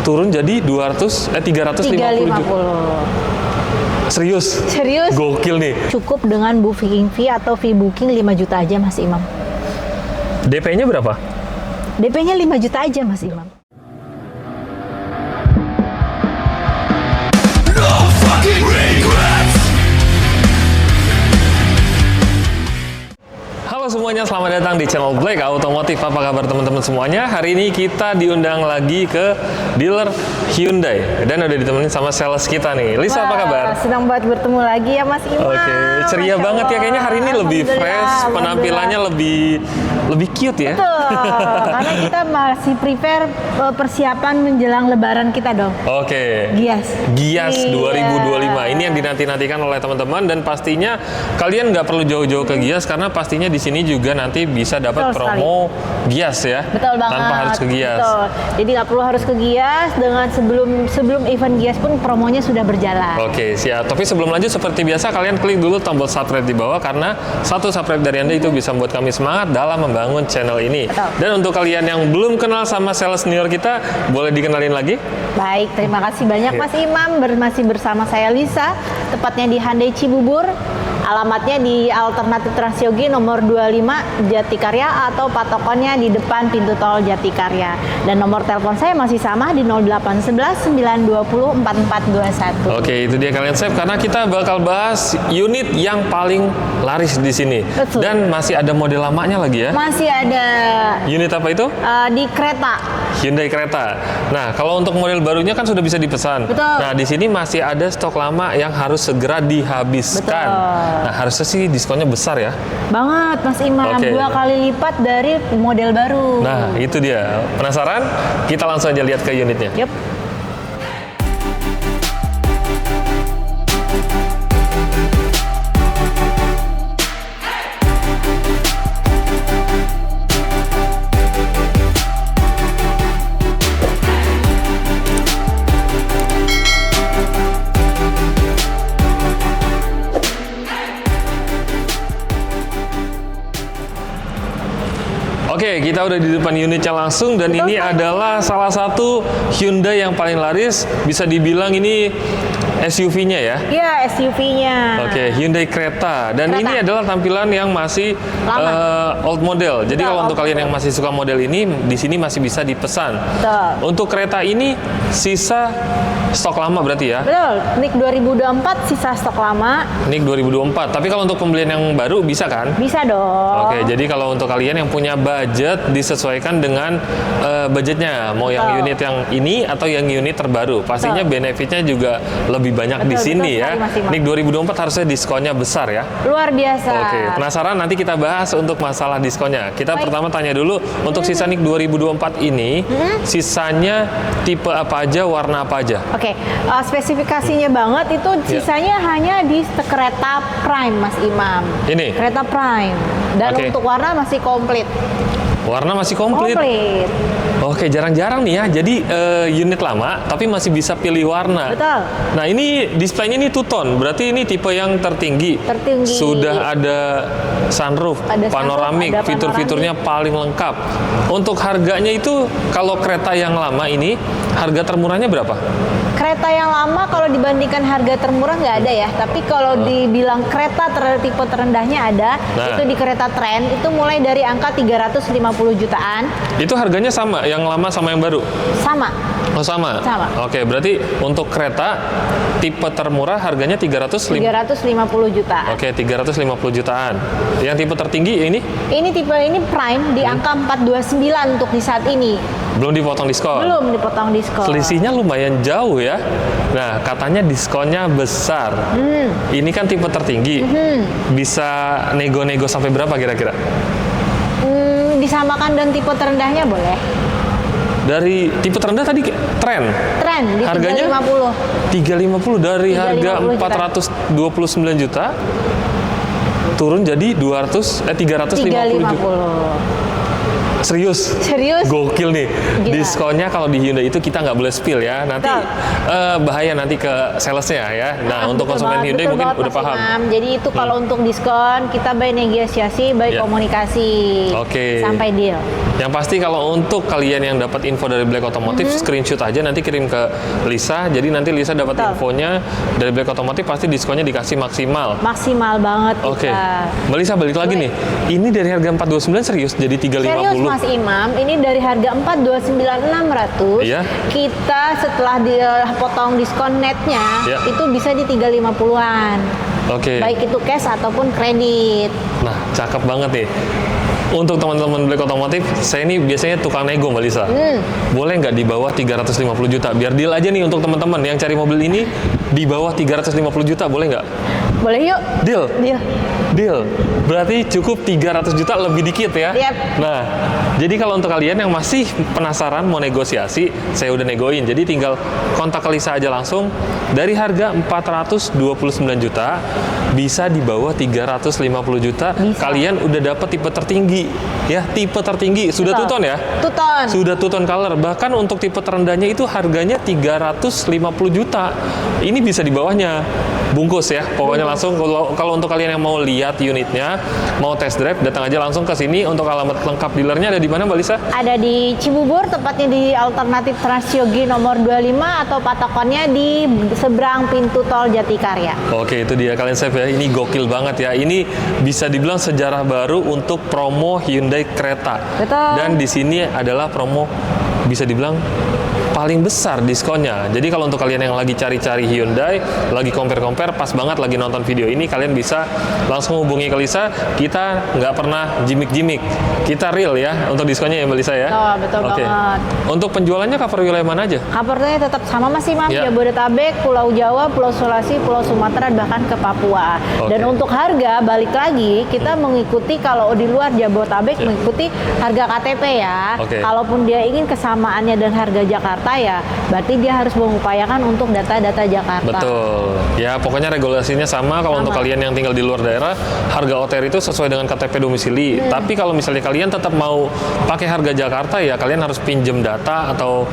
turun jadi 350 juta. Serius? Serius? Gokil nih. Cukup dengan booking fee atau fee booking 5 juta aja Mas Imam. DP-nya berapa? DP-nya 5 juta aja Mas Imam. Halo semuanya, selamat datang di channel Black Automotive. Apa kabar teman-teman semuanya? Hari ini kita diundang lagi ke dealer Hyundai dan udah ditemenin sama sales kita nih. Lisa, apa kabar? Senang banget bertemu lagi ya Mas Imam. Oke, ceria Masya banget ya, Allah. kayaknya hari ini lebih fresh, penampilannya lebih cute ya. Betul, karena kita masih prepare persiapan menjelang lebaran kita dong. Oke. Gias Iya. 2025 ini yang dinanti-nantikan oleh teman-teman, dan pastinya kalian nggak perlu jauh-jauh ke Gias karena pastinya di sini juga nanti bisa dapat Betul promo Gias ya. Betul banget. Tanpa harus ke Gias. Betul. Jadi nggak perlu harus ke Gias, dengan sebelum event Gias pun promonya sudah berjalan. Oke, siap. Tapi sebelum lanjut seperti biasa kalian klik dulu tombol subscribe di bawah karena satu subscribe dari Anda itu bisa membuat kami semangat dalam membangun channel ini. Betul. Dan untuk kalian yang belum kenal sama sales senior kita, boleh dikenalin lagi? Baik, terima kasih banyak Iya. Mas Imam. Masih bersama saya Lisa, tepatnya di Hyundai Cibubur. Alamatnya di Alternatif Transyogi nomor 25 Jatikarya atau patokannya di depan pintu tol Jatikarya. Dan nomor telepon saya masih sama di 0811 920 4421. Oke, itu dia kalian save karena kita bakal bahas unit yang paling laris di sini. Betul. Dan masih ada model lamanya lagi ya. Masih ada Unit apa itu? di kereta. Hyundai Creta. Nah, kalau untuk model barunya kan sudah bisa dipesan. Betul. Nah, di sini masih ada stok lama yang harus segera dihabiskan. Betul. Nah, harusnya sih diskonnya besar ya. Banget Mas Imam, Oke. 2 kali lipat dari model baru. Nah, itu dia. Penasaran? Kita langsung aja lihat ke unitnya. Yup. Oke, kita udah di depan unitnya langsung dan ini adalah salah satu Hyundai yang paling laris. Bisa dibilang ini SUV-nya ya. Iya, SUV-nya. Oke, Hyundai Creta. Dan Creta. ini adalah tampilan yang masih old model. Jadi Betul, kalau untuk old kalian yang masih suka model ini, di sini masih bisa dipesan. Betul. Untuk kereta ini sisa stok lama berarti ya. Betul, NIK 2024 sisa stok lama. NIK 2024. Tapi kalau untuk pembelian yang baru bisa kan? Bisa dong. Oke, jadi kalau untuk kalian yang punya budget disesuaikan dengan budgetnya, mau yang Betul. unit yang ini atau yang unit terbaru. Pastinya Betul. benefitnya juga lebih banyak di Betul, sini betul ya. sekali, Mas Imam. NIK 2024 harusnya diskonnya besar ya. Luar biasa. Oke, penasaran? Nanti kita bahas untuk masalah diskonnya. Kita Baik. pertama tanya dulu untuk sisa NIK 2024 ini, sisanya tipe apa aja, warna apa aja? Oke, spesifikasinya banget itu sisanya hanya di kereta Prime, Mas Imam. Ini? Kereta Prime. Dan Oke. untuk warna masih komplit. Warna masih komplit. Komplit. Oke, jarang-jarang nih ya. Jadi unit lama tapi masih bisa pilih warna. Betul. Nah, ini displaynya ini two-tone. Berarti ini tipe yang tertinggi. Tertinggi. Sudah ada sunroof, Ada sunroof, panoramik, ada fitur-fiturnya paling lengkap. Untuk harganya itu kalau kereta yang lama ini harga termurahnya berapa? Kereta yang lama kalau dibandingkan harga termurah nggak ada ya. Tapi kalau dibilang kereta tipe terendahnya ada, Nah. itu di kereta Trend itu mulai dari angka 350 jutaan. Itu harganya sama yang lama sama yang baru? Sama. Oh, sama? Sama. Oke, berarti untuk kereta tipe termurah harganya 350 juta. Oke, 350 jutaan. Yang tipe tertinggi ini Ini tipe ini Prime di angka 429 untuk di saat ini. belum dipotong diskon. Belum dipotong diskon. Selisihnya lumayan jauh ya. Nah, katanya diskonnya besar. Ini kan tipe tertinggi. Bisa nego-nego sampai berapa kira-kira? Disamakan dan tipe terendahnya boleh. Dari tipe terendah tadi Trend. Trend di Harganya? 350. 350 dari 350 harga juta. 429 juta turun jadi 350 juta. 350. Serius? Serius? Gokil nih. Gila. Diskonnya kalau di Hyundai itu kita nggak boleh spill ya. Nanti Betul. bahaya nanti ke salesnya ya. Nah, untuk Betul konsumen banget, Hyundai betul mungkin banget, udah Mas paham. Imam. Jadi itu kalau untuk diskon kita by negosiasi, by Iya. komunikasi. Oke. Sampai deal. Yang pasti kalau untuk kalian yang dapat info dari Black Automotive, screenshot aja nanti kirim ke Lisa. Jadi nanti Lisa dapat Betul. infonya dari Black Automotive, pasti diskonnya dikasih maksimal. Maksimal banget Oke. kita. Mbak Lisa balik lagi nih. Ini dari harga 429 serius jadi 350. Serius Mas Imam, ini dari harga 429.600, Iya. kita setelah potong diskon netnya, Iya. itu bisa di 350-an. Oke. Baik itu cash ataupun kredit. Nah, cakep banget nih. Untuk teman-teman Black Automotive, saya ini biasanya tukang nego Mbak Lisa. Boleh nggak di bawah 350 juta? Biar deal aja nih untuk teman-teman yang cari mobil ini di bawah 350 juta, boleh nggak? Boleh yuk? Deal? Deal. Deal. Berarti cukup 300 juta lebih dikit ya. Yap. Nah, jadi kalau untuk kalian yang masih penasaran mau negosiasi, saya udah negoin. Jadi tinggal kontak ke Lisa aja langsung. Dari harga 429 juta bisa di bawah 350 juta. Bisa. Kalian udah dapat tipe tertinggi. Ya, tipe tertinggi sudah Betul. two-tone ya. Two-tone. Sudah two-tone color. Bahkan untuk tipe terendahnya itu harganya 350 juta. Ini bisa di bawahnya. Bungkus ya. Pokoknya langsung kalau untuk kalian yang mau lihat unitnya, mau test drive, datang aja langsung ke sini. Untuk alamat lengkap dealernya ada di mana Mbak Lisa? Ada di Cibubur, tepatnya di Alternatif Transyogi nomor 25 atau patokannya di seberang pintu tol Jatikarya. Oke, itu dia, kalian save ya. Ini gokil banget ya. Ini bisa dibilang sejarah baru untuk promo Hyundai Creta. Betul. Dan di sini adalah promo bisa dibilang paling besar diskonnya. Jadi kalau untuk kalian yang lagi cari-cari Hyundai, lagi compare-compare, pas banget lagi nonton video ini, kalian bisa langsung hubungi ke Lisa. Kita nggak pernah jimik-jimik. Kita real ya untuk diskonnya ya Mbak Lisa ya. Oh, betul Oke. banget. Untuk penjualannya cover wilayah mana aja? Covernya tetap sama Mas Imam, Ya. Jabodetabek, Pulau Jawa, Pulau Sulawesi, Pulau Sumatera, bahkan ke Papua. Oke. Dan untuk harga, balik lagi, kita mengikuti kalau di luar Jabodetabek mengikuti harga KTP ya. Oke. Kalaupun dia ingin kesamaannya dan harga Jakarta ya, berarti dia harus mengupayakan untuk data-data Jakarta. Betul. Ya, pokoknya regulasinya sama. Kalau untuk kalian yang tinggal di luar daerah, harga OTR itu sesuai dengan KTP domisili. Tapi kalau misalnya kalian tetap mau pakai harga Jakarta, ya kalian harus pinjem data atau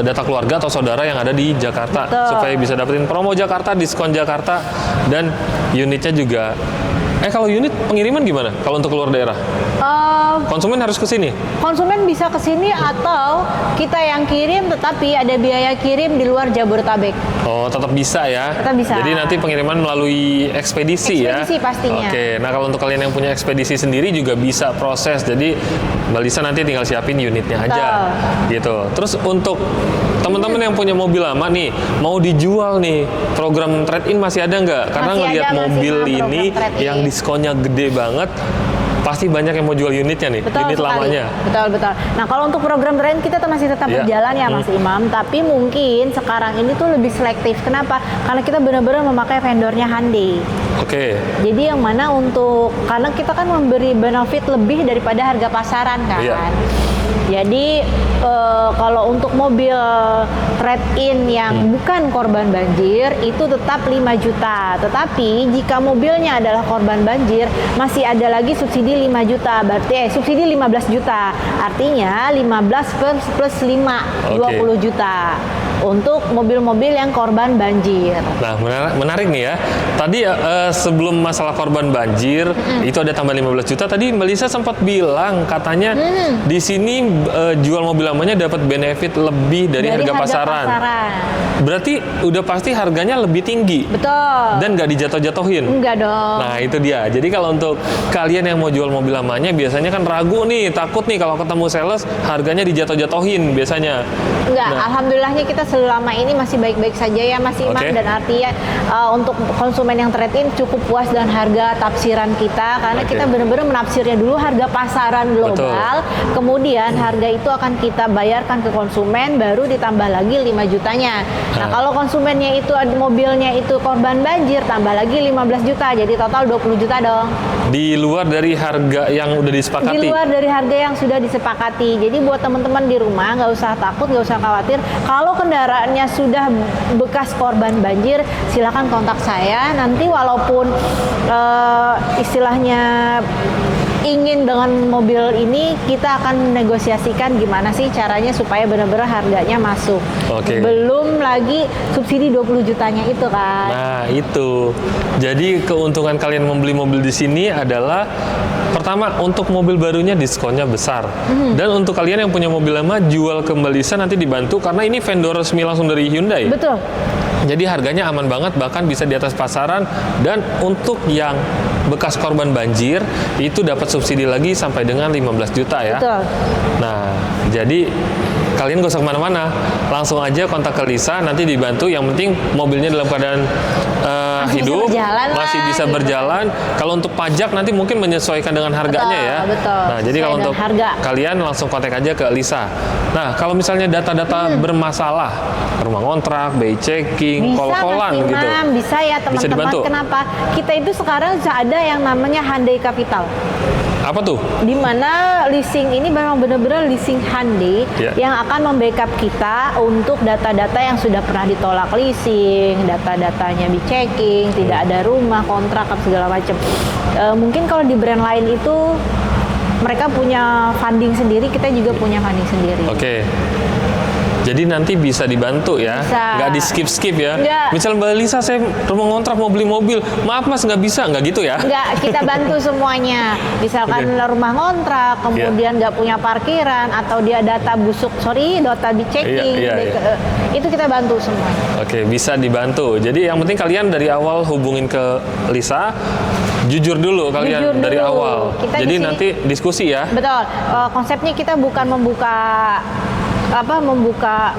data keluarga atau saudara yang ada di Jakarta. Betul. Supaya bisa dapetin promo Jakarta, diskon Jakarta, dan unitnya juga. Kalau unit pengiriman gimana? Kalau untuk keluar daerah? Konsumen harus ke sini? Konsumen bisa ke sini atau kita yang kirim, tetapi ada biaya kirim di luar Jabodetabek. Oh, tetap bisa ya? Tetap bisa. Jadi nanti pengiriman melalui ekspedisi ya? Ekspedisi pastinya. Oke, nah kalau untuk kalian yang punya ekspedisi sendiri juga bisa proses. Jadi Mbak Lisa nanti tinggal siapin unitnya aja. Gitu. Terus untuk teman-teman yang punya mobil lama nih, mau dijual nih, program trade-in masih ada nggak? Karena Masih ngelihat ada, mobil masih ada ini program trade-in. yang diskonnya gede banget, pasti banyak yang mau jual unitnya nih, unit sekali. lamanya. Betul. Nah, kalau untuk program trade kita masih tetap Iya. berjalan ya Mas Imam, tapi mungkin sekarang ini tuh lebih selektif. Kenapa? Karena kita benar-benar memakai vendornya Hyundai. Oke. Jadi yang mana karena kita kan memberi benefit lebih daripada harga pasaran kan. Iya. Jadi kalau untuk mobil trade-in yang bukan korban banjir itu tetap 5 juta. Tetapi jika mobilnya adalah korban banjir masih ada lagi subsidi 5 juta. Berarti subsidi 15 juta. Artinya 15 plus 5 Oke. 20 juta untuk mobil-mobil yang korban banjir. Nah, menarik nih ya. Tadi sebelum masalah korban banjir, itu ada tambah 15 juta. Tadi Mbak Lisa sempat bilang katanya di sini jual mobil lamanya dapat benefit lebih dari harga pasaran. Berarti udah pasti harganya lebih tinggi. Betul. Dan nggak dijatuh-jatuhin. Enggak dong. Nah, itu dia. Jadi kalau untuk kalian yang mau jual mobil lamanya, biasanya kan ragu nih, takut nih kalau ketemu sales harganya dijatuh-jatuhin biasanya. Enggak, Nah. alhamdulillahnya kita selama ini masih baik-baik saja ya Mas Imam. Oke. Dan artinya untuk konsumen yang trade-in cukup puas dengan harga tafsiran kita. Karena Oke. kita benar-benar menafsirnya dulu harga pasaran global. Kemudian harga itu akan kita bayarkan ke konsumen, baru ditambah lagi 5 jutanya. Nah, kalau konsumennya itu mobilnya itu korban banjir, tambah lagi 15 juta. Jadi total 20 juta dong. Di luar dari harga yang udah disepakati. Di luar dari harga yang sudah disepakati. Jadi buat teman-teman di rumah nggak usah takut, nggak usah khawatir. Kalau kendaraannya sudah bekas korban banjir, silakan kontak saya. Nanti walaupun istilahnya ingin dengan mobil ini, kita akan negosiasikan gimana sih caranya supaya benar-benar harganya masuk. Oke. Belum lagi subsidi 20 jutanya itu kan. Nah, itu. Jadi keuntungan kalian membeli mobil di sini adalah pertama, untuk mobil barunya diskonnya besar. Dan untuk kalian yang punya mobil lama, jual ke Mbak Lisa nanti dibantu karena ini vendor resmi langsung dari Hyundai. Betul. Jadi harganya aman banget, bahkan bisa di atas pasaran. Dan untuk yang bekas korban banjir, itu dapat subsidi lagi sampai dengan 15 juta ya. Betul. Nah, jadi kalian gak usah kemana-mana, langsung aja kontak ke Lisa, nanti dibantu. Yang penting mobilnya dalam keadaan Masih bisa hidup, berjalan masih lah, bisa gitu. berjalan. Kalau untuk pajak nanti mungkin menyesuaikan dengan harganya ya. Betul. Nah, jadi Sesuai kalau dengan untuk harga. kalian langsung kontak aja ke Lisa. Nah, kalau misalnya data-data bermasalah, rumah kontrak, BI checking, Bisa kol-kolan Mas gitu. Imam, bisa ya Bisa dibantu. teman-teman. Kenapa? Kita itu sekarang sudah ada yang namanya Hyundai Capital. Apa tuh? Di mana leasing ini memang benar-benar leasing Hyundai Ya. yang akan membackup kita untuk data-data yang sudah pernah ditolak leasing, data-datanya di checking, tidak ada rumah, kontrak, segala macam. Mungkin kalau di brand lain itu mereka punya funding sendiri, kita juga punya funding sendiri. Oke. Jadi nanti bisa dibantu ya, Bisa. nggak di skip ya. Nggak. Misal Mbak Lisa, saya rumah ngontrak mau beli mobil, maaf Mas nggak bisa, nggak gitu ya? Enggak, kita bantu semuanya. Misalkan Oke. rumah ngontrak, kemudian nggak punya parkiran, atau dia data busuk, data di checking, Iya, iya. itu kita bantu semuanya. Oke, bisa dibantu. Jadi yang penting kalian dari awal hubungin ke Lisa, jujur dulu kalian Jujur dari dulu. awal. Kita Jadi di sini- nanti diskusi ya. Betul, konsepnya kita bukan membuka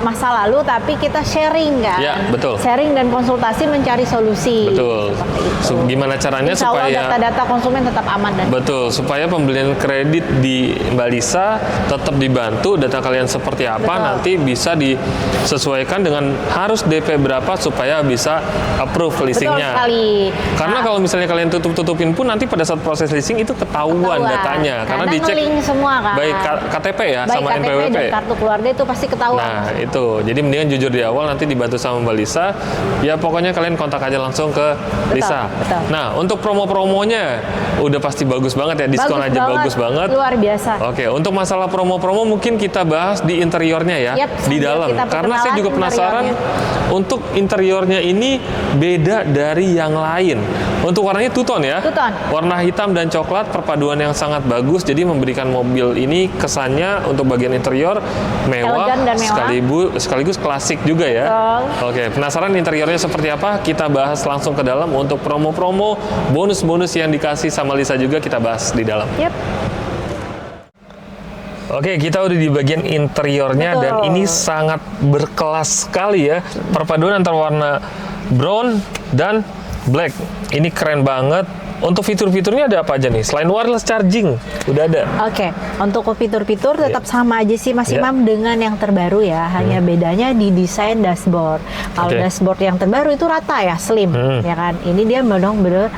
masa lalu, tapi kita sharing kan. Ya, betul. Sharing dan konsultasi mencari solusi. Betul. Seperti itu. Gimana caranya Insya Allah supaya data-data konsumen tetap aman dan betul, supaya pembelian kredit di Mbak Lisa tetap dibantu, data kalian seperti apa, Betul. nanti bisa disesuaikan dengan harus DP berapa supaya bisa approve betul leasingnya. sekali. Karena Nah, kalau misalnya kalian tutup-tutupin pun nanti pada saat proses leasing itu ketahuan datanya. Karena dicek nge-link semua kan. baik KTP ya Baik sama KTP NPWP. dan kartu keluarga itu pasti ketahuan. Nah itu, jadi mendingan jujur di awal, nanti dibantu sama Mbak Lisa. Ya pokoknya kalian kontak aja langsung ke Lisa. betul. Nah untuk promo-promonya udah pasti bagus banget ya, diskon aja bagus banget. Luar biasa. Oke, untuk masalah promo-promo mungkin kita bahas di interiornya ya, Yap, di sambil dalam. kita Karena saya perkenalan juga penasaran untuk interiornya ini beda dari yang lain. Untuk warnanya two-tone ya, Two-tone. warna hitam dan coklat, perpaduan yang sangat bagus. Jadi memberikan mobil ini kesannya untuk bagian interior mewah, Elegan dan mewah. sekaligus klasik juga ya. Betul. Oke, penasaran interiornya seperti apa? Kita bahas langsung ke dalam. Untuk promo-promo, bonus-bonus yang dikasih sama Lisa juga kita bahas di dalam. Yap. Oke, kita udah di bagian interiornya. Betul. Dan ini sangat berkelas sekali ya. Perpaduan antara warna brown dan black. Ini keren banget. Untuk fitur-fiturnya ada apa aja nih? Selain wireless charging, udah ada. Oke, untuk fitur-fitur tetap sama aja sih Mas Iya. Imam dengan yang terbaru ya. Hanya bedanya di desain dashboard. Kalau Oke. dashboard yang terbaru itu rata ya, slim, ya kan. Ini dia benar-benar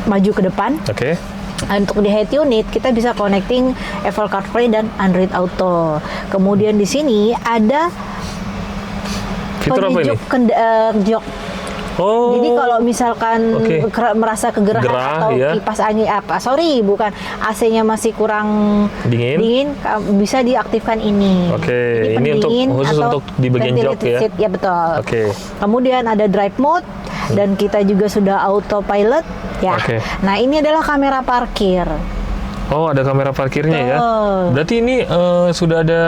maju ke depan. Oke. Untuk di head unit kita bisa connecting Apple CarPlay dan Android Auto. Kemudian di sini ada Fitur apa ini? jok. Oh. Jadi kalau misalkan Oke. merasa kegerahan Gerah, atau iya. kipas angin bukan AC-nya masih kurang Dingin. bisa diaktifkan ini. Oke, ini untuk pendingin khusus atau untuk di bagian jok ventilated ya? seat. Ya betul. Oke. Kemudian ada drive mode dan kita juga sudah autopilot ya. Oke. Nah, ini adalah kamera parkir. Oh, ada kamera parkirnya ya. Betul. Berarti ini sudah ada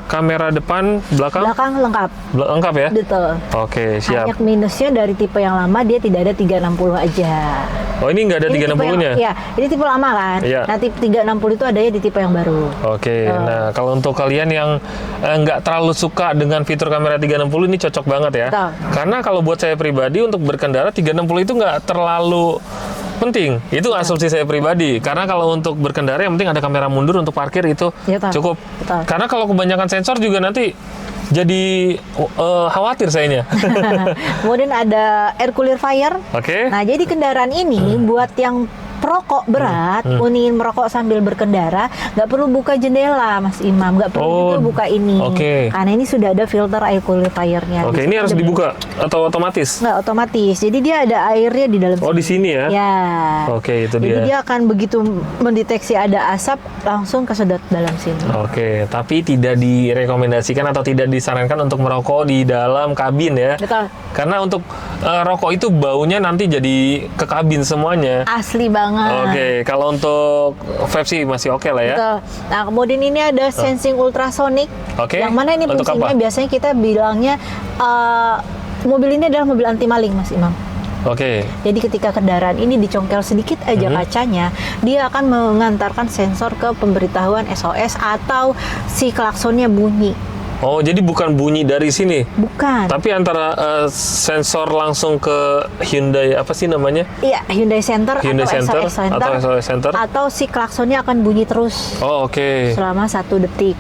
kamera depan, belakang? Belakang lengkap. Lengkap ya? Betul. Oke, siap. Hanya minusnya dari tipe yang lama dia tidak ada 360 aja. Oh, ini nggak ada Ini tipe 360-nya? Iya, ini tipe lama kan. Iya. Nah, tipe 360 itu adanya di tipe yang baru. Oke, nah kalau untuk kalian yang nggak terlalu suka dengan fitur kamera 360 ini cocok banget ya. Betul. Karena kalau buat saya pribadi untuk berkendara 360 itu nggak terlalu penting. Itu asumsi saya pribadi. Karena kalau untuk berkendara yang penting ada kamera mundur untuk parkir itu Iya, Pak. cukup. Betul. Karena kalau kebanyakan sensor juga nanti jadi khawatir sayanya. Kemudian ada air purifier. Oke. Nah, jadi kendaraan ini buat yang perokok berat, ingin merokok sambil berkendara, nggak perlu buka jendela, Mas Imam, nggak perlu juga buka ini, karena ini sudah ada filter air purifiernya. Oke, ini harus dibuka atau otomatis? Nggak otomatis, jadi dia ada airnya di dalam. Oh, di sini ya? Ya. Oke, itu jadi dia. Dia akan begitu mendeteksi ada asap, langsung kesedot dalam sini. Oke, tapi tidak direkomendasikan atau tidak disarankan untuk merokok di dalam kabin ya? Betul. Karena untuk rokok itu baunya nanti jadi ke kabin semuanya. Asli banget. Oke, kalau untuk vape sih masih oke lah ya. Betul. Nah, kemudian ini ada sensing ultrasonic. Oke. Yang mana ini Untuk fungsinya apa? biasanya kita bilangnya mobil ini adalah mobil anti maling, Mas Imam. Oke. Jadi ketika kendaraan ini dicongkel sedikit aja kacanya, dia akan mengantarkan sensor ke pemberitahuan SOS atau si klaksonnya bunyi. Oh, jadi bukan bunyi dari sini? Bukan. Tapi antara sensor langsung ke Hyundai, apa sih namanya? Iya, Hyundai Center, Hyundai atau Center, SOS Center, atau SOS Center. atau si klaksonnya akan bunyi terus Oh, oke. selama 1 detik.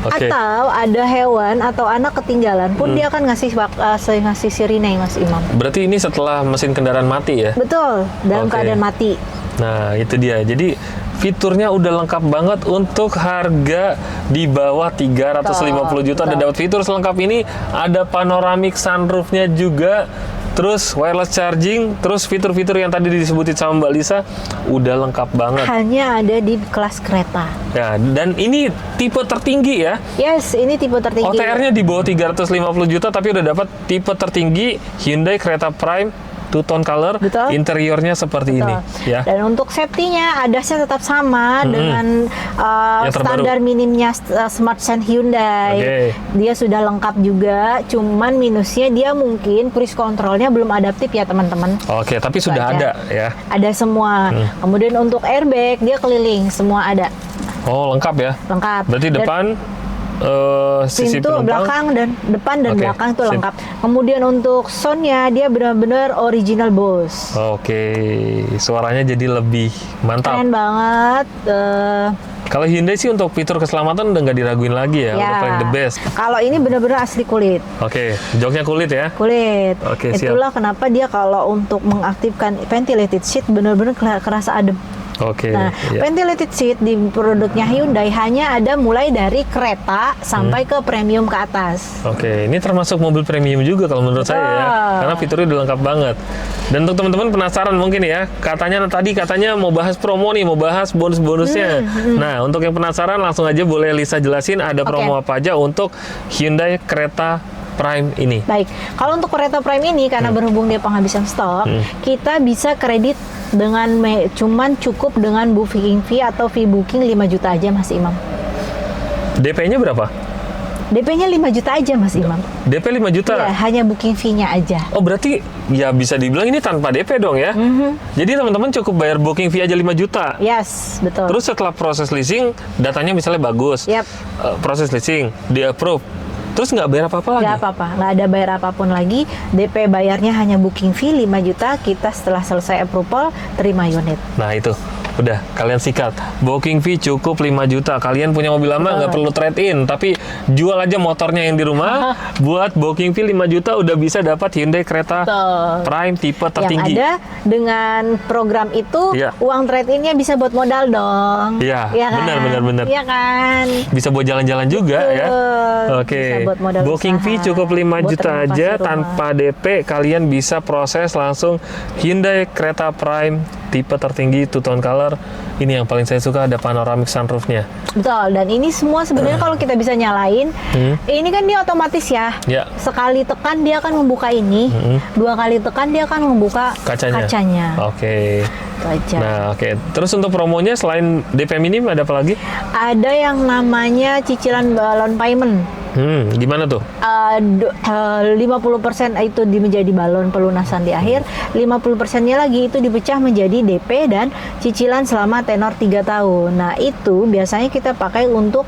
Oke. Atau ada hewan atau anak ketinggalan pun dia akan ngasih sirine, Mas Imam. Berarti ini setelah mesin kendaraan mati ya? Betul, dalam Oke. keadaan mati. Nah, itu dia. Jadi fiturnya udah lengkap banget untuk harga di bawah 350 juta. Dan dapat fitur selengkap ini, ada panoramic sunroofnya juga, terus wireless charging, terus fitur-fitur yang tadi disebutin sama Mbak Lisa udah lengkap banget. Hanya ada di kelas kereta. Ya, dan ini tipe tertinggi ya. Yes, ini tipe tertinggi. OTR-nya di bawah 350 juta tapi udah dapat tipe tertinggi Hyundai Creta Prime two-tone color. Betul. Interiornya seperti ini ya. Dan untuk safety-nya adasnya tetap sama dengan Yang terbaru. standar minimnya Smart Sense Hyundai. Oke. Dia sudah lengkap juga, cuman minusnya dia mungkin cruise control-nya belum adaptif ya teman-teman. Oke, tapi Itu sudah aja. ada ya. Ada semua. Kemudian untuk airbag dia keliling, semua ada. Oh, lengkap ya. Lengkap. Berarti Dan depan sisi pintu penumpang. belakang dan depan dan Oke, belakang itu sip. lengkap. Kemudian untuk soundnya dia benar-benar original Bose. Oke, suaranya jadi lebih mantap. Keren banget. Kalau Hyundai sih untuk fitur keselamatan udah nggak diraguin lagi ya, udah paling the best. Kalau ini benar-benar asli kulit. Oke, joknya kulit ya. Kulit. Oke, siap. Itulah kenapa dia kalau untuk mengaktifkan ventilated seat benar-benar kerasa adem. Oke, Nah, ya. ventilated seat di produknya Hyundai hanya ada mulai dari kereta sampai ke premium ke atas. Oke, ini termasuk mobil premium juga kalau menurut saya ya, karena fiturnya udah lengkap banget. Dan untuk teman-teman penasaran mungkin ya, katanya mau bahas promo nih, mau bahas bonus-bonusnya. Nah, untuk yang penasaran langsung aja boleh Lisa jelasin ada promo apa aja untuk Hyundai Creta Prime ini. Baik, kalau untuk kereta Prime ini karena berhubung dia penghabisan stok, kita bisa kredit dengan cuman cukup dengan booking fee atau fee booking 5 juta aja, Mas Imam. DP-nya berapa? DP-nya 5 juta aja, Mas Imam. DP 5 juta? Ya, hanya booking fee-nya aja. Oh, berarti ya bisa dibilang ini tanpa DP dong ya? Jadi teman-teman cukup bayar booking fee aja 5 juta. Yes, betul. Terus setelah proses leasing, datanya misalnya bagus. Yap. Proses leasing, di-approve. Terus nggak bayar apa-apa lagi? Nggak apa-apa, nggak ada bayar apapun lagi. DP bayarnya hanya booking fee 5 juta, kita setelah selesai approval, terima unit. Nah itu, udah kalian sikat. Booking fee cukup 5 juta. Kalian punya mobil lama nggak perlu trade-in, tapi jual aja motornya yang di rumah. Buat booking fee 5 juta udah bisa dapat Hyundai Creta Betul. Prime tipe Yang tertinggi. ada dengan program itu, Iya. uang trade-innya bisa buat modal dong. Iya, Iya kan? benar. Iya kan? Bisa buat jalan-jalan juga ya. Betul. Oke. Bisa buat modal Booking usaha, fee cukup 5 buat juta renovasi aja rumah. tanpa DP, kalian bisa proses langsung Hyundai Creta Prime tipe tertinggi two-tone color. Ini yang paling saya suka, ada panoramic sunroofnya. Betul, dan ini semua sebenarnya kalau kita bisa nyalain, ini kan dia otomatis ya. Ya. Sekali tekan dia akan membuka ini, 2 kali tekan dia akan membuka Kacanya. Oke. Itu aja. Nah, oke. Terus untuk promonya selain DP minim ada apa lagi? Ada yang namanya cicilan balon payment. Gimana tuh? 50% itu menjadi balon pelunasan di akhir, 50%-nya lagi itu dipecah menjadi DP dan cicilan selama tenor 3 tahun. Nah, itu biasanya kita pakai untuk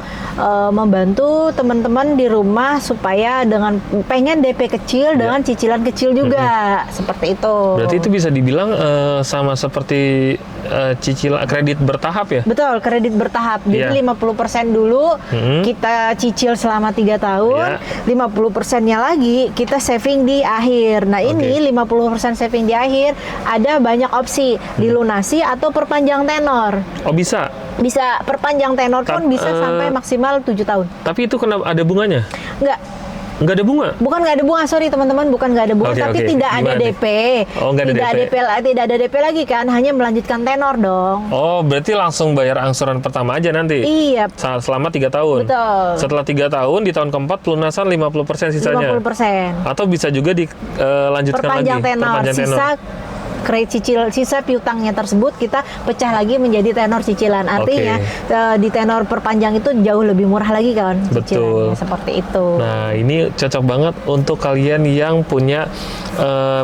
membantu teman-teman di rumah supaya dengan pengen DP kecil dengan cicilan kecil juga. Seperti itu. Berarti itu bisa dibilang sama seperti cicilan kredit bertahap ya? Betul, kredit bertahap. Iya. Jadi 50% dulu kita cicil selama 3 tahun, 50%-nya lagi kita saving di akhir. Nah, ini 50% saving di akhir ada banyak opsi, dilunasi atau perpanjang tenor. Oh, bisa. Bisa perpanjang tenor pun bisa sampai maksimal 7 tahun. Tapi itu kenapa ada bunganya? Nggak Nggak ada bunga? Bukan nggak ada bunga, sorry teman-teman, bukan nggak ada bunga, Oke, tapi oke. tidak ada Gimana nih? DP. Oh, nggak ada DP. Tidak ada DP lagi kan, hanya melanjutkan tenor dong. Oh, berarti langsung bayar angsuran pertama aja nanti? Iya, Selama 3 tahun? betul. Setelah 3 tahun, di tahun keempat pelunasan 50% sisanya? 50%. Atau bisa juga dilanjutkan Perpanjang lagi? tenor, sisa piutangnya tersebut kita pecah lagi menjadi tenor cicilan. Artinya di tenor perpanjang itu jauh lebih murah lagi kan cicilannya, seperti itu. Nah, ini cocok banget untuk kalian yang punya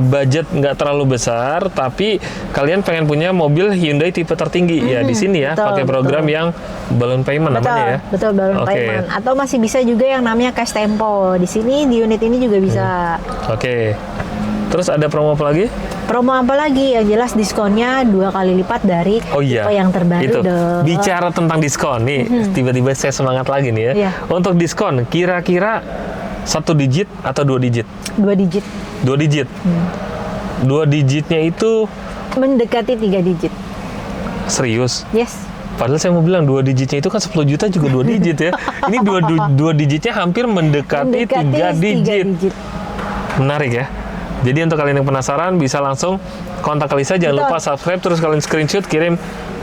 budget nggak terlalu besar, tapi kalian pengen punya mobil Hyundai tipe tertinggi. Ya, di sini ya, pakai program yang balloon payment namanya ya. Betul, balloon payment. Atau masih bisa juga yang namanya cash tempo. Di sini, di unit ini juga bisa. Oke. Terus ada promo apa lagi? Promo apa lagi? Yang jelas diskonnya 2 kali lipat dari tipe yang terbaru itu. dong. Bicara tentang diskon nih, tiba-tiba saya semangat lagi nih ya. Iya. Untuk diskon, kira-kira 1 digit atau 2 digit? 2 digit. 2 digit. 2 digitnya itu Mendekati 3 digit. serius? Yes. Padahal saya mau bilang 2 digitnya itu kan 10 juta juga 2 digit ya. Ini 2 digitnya hampir mendekati 3 digit. Menarik ya. Jadi untuk kalian yang penasaran bisa langsung kontak Lisa, jangan lupa subscribe, terus kalian screenshot kirim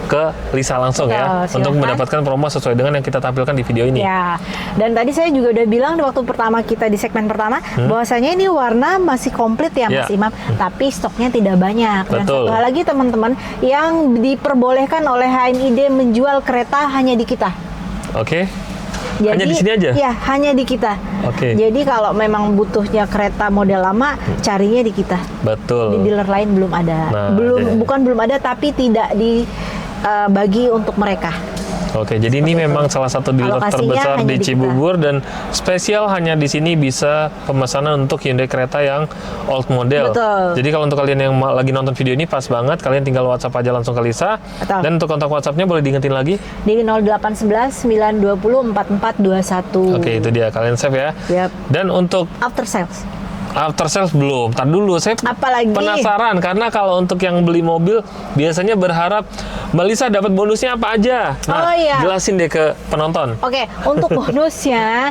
ke Lisa langsung ya, untuk mendapatkan promo sesuai dengan yang kita tampilkan di video ini. Ya, dan tadi saya juga udah bilang di waktu pertama kita di segmen pertama bahwasanya ini warna masih komplit ya Mas Imam, tapi stoknya tidak banyak. Dan satu hal lagi teman-teman, yang diperbolehkan oleh HMID menjual kereta hanya di kita. Oke. Jadi, hanya di sini aja? Ya, hanya di kita. Oke. Jadi kalau memang butuhnya kereta model lama, carinya di kita. Betul. Di dealer lain belum ada. Nah, bukan belum ada, tapi tidak dibagi untuk mereka. Oke, jadi ini memang salah satu dealer terbesar di Cibubur dan spesial hanya di sini bisa pemesanan untuk Hyundai Creta yang old model. Betul. Jadi kalau untuk kalian yang lagi nonton video ini pas banget, kalian tinggal WhatsApp aja langsung ke Lisa. Betul. Dan untuk kontak WhatsAppnya boleh diingetin lagi? Di 0811 920 4421. Oke, itu dia, kalian save ya. Yep. Dan untuk After sales. After sales belum. Tar dulu, saya Apalagi? penasaran karena kalau untuk yang beli mobil biasanya berharap Mbak Lisa dapat bonusnya apa aja. Nah, jelasin deh ke penonton. Oke, untuk bonusnya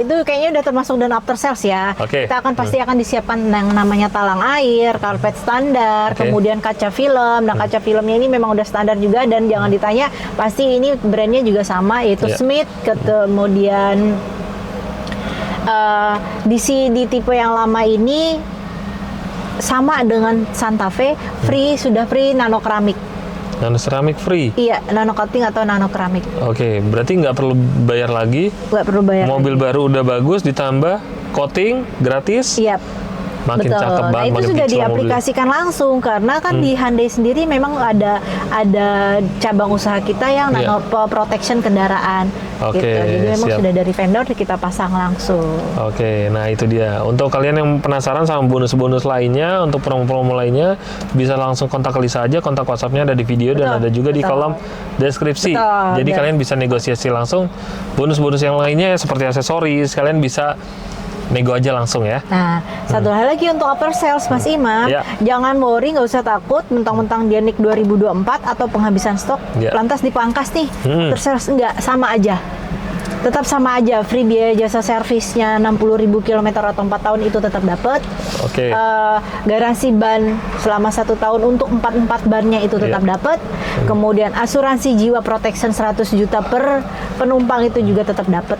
itu kayaknya udah termasuk dan after sales ya. Kita akan pasti akan disiapkan yang namanya talang air, karpet standar, kemudian kaca film. Nah, kaca filmnya ini memang udah standar juga dan jangan ditanya, pasti ini brandnya juga sama, yaitu Smith. Kemudian di tipe yang lama ini sama dengan Santa Fe, sudah free nano keramik. Nano keramik free? Iya, nano coating atau nano keramik. Oke, berarti nggak perlu bayar lagi? Nggak perlu bayar. Mobil baru udah bagus, ditambah coating gratis? Iya. Makin cakep banget. Nah, itu sudah diaplikasikan langsung karena kan di Hyundai sendiri memang ada cabang usaha kita yang nano protection kendaraan. Gitu. Jadi memang sudah dari vendor kita pasang langsung. Oke, nah itu dia. Untuk kalian yang penasaran sama bonus-bonus lainnya, untuk promo-promo lainnya, bisa langsung kontak Lisa aja. Kontak WhatsApp-nya ada di video dan ada juga di kolom deskripsi. Jadi kalian bisa negosiasi langsung. Bonus-bonus yang lainnya seperti aksesoris, kalian bisa nego aja langsung ya. Nah, satu hal lagi untuk upper sales Mas Imam, jangan worry, nggak usah takut mentang-mentang dia NIK 2024 atau penghabisan stok, lantas dipangkas nih. Upper sales enggak, sama aja. Tetap sama aja, free biaya jasa servisnya 60.000 km atau 4 tahun itu tetap dapat. Garansi ban selama 1 tahun untuk 4 bannya itu tetap dapat. Kemudian asuransi jiwa protection 100 juta per penumpang itu juga tetap dapat.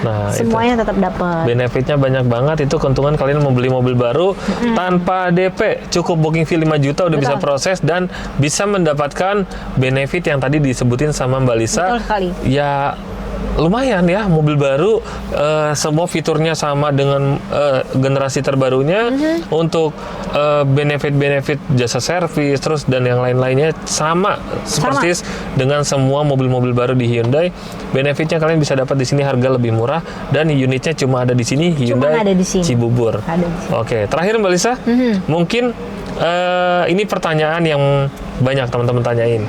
Nah, semuanya tetap dapat. Benefitnya banyak banget. Itu keuntungan kalian membeli mobil baru tanpa DP. Cukup booking fee 5 juta udah bisa proses dan bisa mendapatkan benefit yang tadi disebutin sama Mbak Lisa. Betul sekali. Ya lumayan ya, mobil baru, semua fiturnya sama dengan generasi terbarunya. Untuk benefit-benefit jasa servis terus dan yang lain-lainnya sama seperti dengan semua mobil-mobil baru di Hyundai. Benefitnya kalian bisa dapat di sini, harga lebih murah dan unitnya cuma ada di sini, Hyundai Cibubur. Oke, terakhir Mbak Lisa, mungkin Ini pertanyaan yang banyak teman-teman tanyain.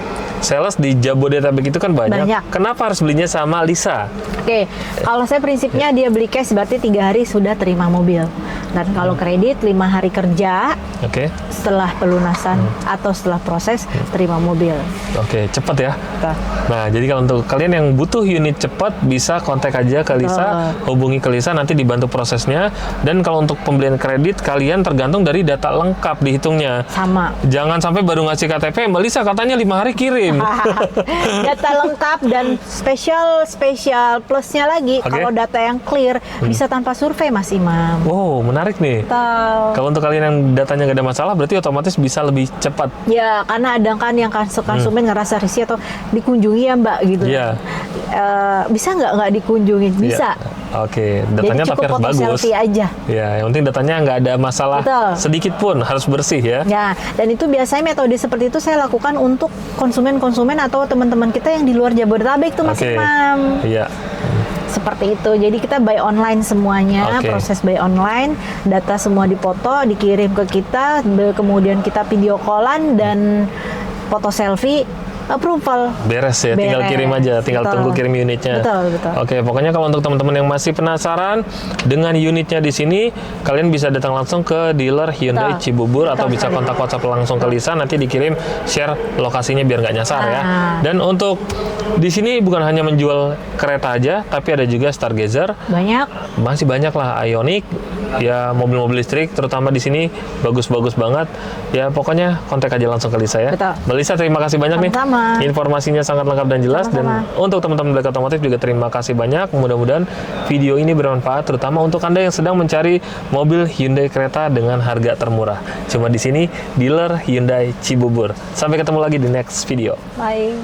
Sales di Jabodetabek itu kan banyak. Kenapa harus belinya sama Lisa? Oke, kalau saya prinsipnya dia beli cash berarti 3 hari sudah terima mobil. Dan kalau kredit 5 hari kerja Oke. setelah pelunasan atau setelah proses terima mobil. Oke, cepat ya. Betul. Nah, jadi kalau untuk kalian yang butuh unit cepat bisa kontak aja ke Lisa, hubungi ke Lisa nanti dibantu prosesnya. Dan kalau untuk pembelian kredit kalian tergantung dari data lengkap dihitungnya. Sama. Jangan sampai baru ngasih KTP, Mbak Lisa katanya 5 hari kirim. Data lengkap dan spesial plusnya lagi kalau data yang clear bisa tanpa survei Mas Imam. Wow, menarik nih. Tahu. Kalau untuk kalian yang datanya nggak ada masalah, berarti otomatis bisa lebih cepat. Ya, karena ada kan yang konsumen ngerasa risih atau dikunjungi ya Mbak gitu. Iya. Bisa nggak dikunjungi? Bisa. Oke, datanya jadi tapi cukup harus foto bagus. selfie aja. Ya, yang penting datanya nggak ada masalah sedikit pun, harus bersih ya. Ya, dan itu biasanya metode seperti itu saya lakukan untuk konsumen-konsumen atau teman-teman kita yang di luar Jabodetabek tuh Mas Imam. Iya. Seperti itu. Jadi kita buy online semuanya, proses buy online, data semua dipoto, dikirim ke kita, kemudian kita video callan dan foto selfie. Approval. Beres ya, tinggal kirim aja, tinggal tunggu kirim unitnya. Betul. Oke, pokoknya kalau untuk teman-teman yang masih penasaran dengan unitnya di sini, kalian bisa datang langsung ke dealer Hyundai Cibubur atau bisa kontak WhatsApp langsung ke Lisa, nanti dikirim share lokasinya biar nggak nyasar ya. Dan untuk di sini bukan hanya menjual kereta aja, tapi ada juga Stargazer. Masih banyak lah, Ioniq, ya mobil-mobil listrik, terutama di sini bagus-bagus banget. Ya pokoknya kontak aja langsung ke Lisa ya. Mbak Lisa, terima kasih banyak nih. Informasinya sangat lengkap dan jelas. Dan untuk teman-teman Black Otomotif juga terima kasih banyak. Mudah-mudahan video ini bermanfaat, terutama untuk Anda yang sedang mencari mobil Hyundai kereta dengan harga termurah. Cuma di sini dealer Hyundai Cibubur. Sampai ketemu lagi di next video. Bye.